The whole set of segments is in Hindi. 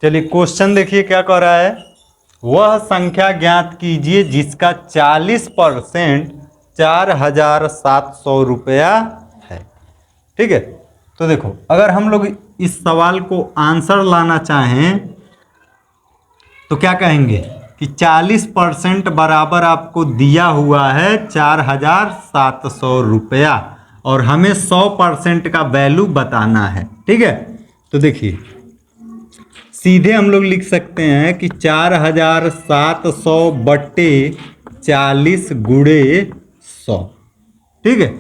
चलिए क्वेश्चन देखिए क्या कह रहा है। वह संख्या ज्ञात कीजिए जिसका 40% 4700 रुपया है। ठीक है, तो देखो अगर हम लोग इस सवाल को आंसर लाना चाहें तो क्या कहेंगे कि 40% बराबर आपको दिया हुआ है 4700 रुपया और हमें 100% का वैल्यू बताना है। ठीक है, तो देखिए सीधे हम लोग लिख सकते हैं कि 4700 बट्टे 40 गुणे 100। ठीक है,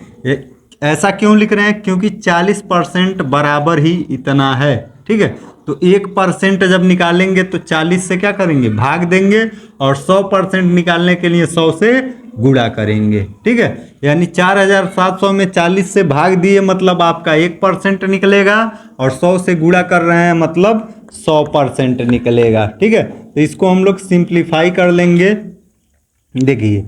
ऐसा क्यों लिख रहे हैं, क्योंकि 40% बराबर ही इतना है। ठीक है, तो 1% जब निकालेंगे तो 40 से क्या करेंगे, भाग देंगे और 100% निकालने के लिए 100 से गुणा करेंगे। ठीक है, यानी 4700 में 40 से भाग दिए मतलब आपका 1% निकलेगा और 100 से गुणा कर रहे हैं मतलब 100% निकलेगा। ठीक है, तो इसको हम लोग सिंप्लीफाई कर लेंगे। देखिए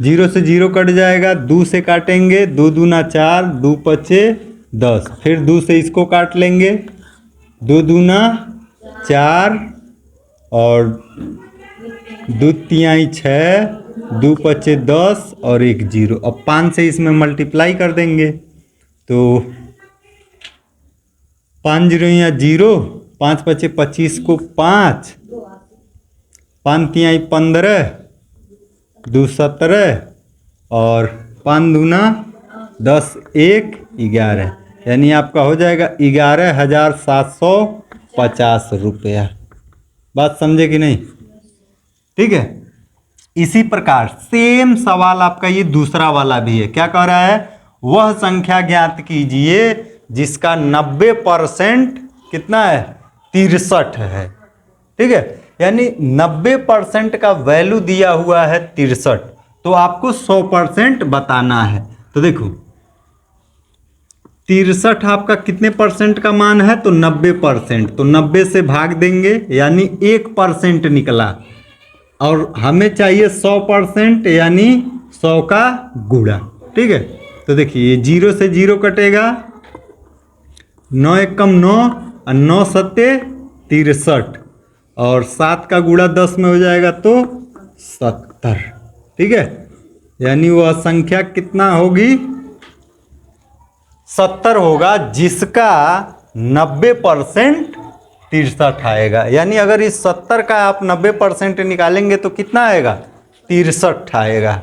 0 से 0 कट जाएगा, 2 से काटेंगे, 2 दूना 4, 2 पचे 10, फिर 2 से इसको काट लेंगे, 2 दूना 4 और 2 तिहाई 6, 2 पचे 10 और 1 0। अब 5 से इसमें मल्टीप्लाई कर देंगे तो 5 0 या 0, 5 पचे 25 को 5, 5 तिहाई 15, 2 17 और 5 दूना 10, 1 11, यानी आपका हो जाएगा 11,750 रुपया। बात समझे कि नहीं। ठीक है, इसी प्रकार सेम सवाल आपका ये दूसरा वाला भी है। क्या कह रहा है, वह संख्या ज्ञात कीजिए जिसका 90% कितना है, 63 है। ठीक है, यानी 90% का वैल्यू दिया हुआ है 63, तो आपको 100% बताना है। तो देखो 63 आपका कितने परसेंट का मान है, तो 90%, तो 90 से भाग देंगे यानी 1% निकला और हमें चाहिए 100% यानी 100 का गुणा। ठीक है, तो देखिए 0 से 0 कटेगा, 9 एकम 9 और 9 सत्ते 63 और 7 का गुणा 10 में हो जाएगा तो 70। ठीक है, यानी वह संख्या कितना होगी, 70 होगा जिसका 90% 63 आएगा। यानी अगर इस 70 का आप 90% निकालेंगे तो कितना आएगा, 63 आएगा।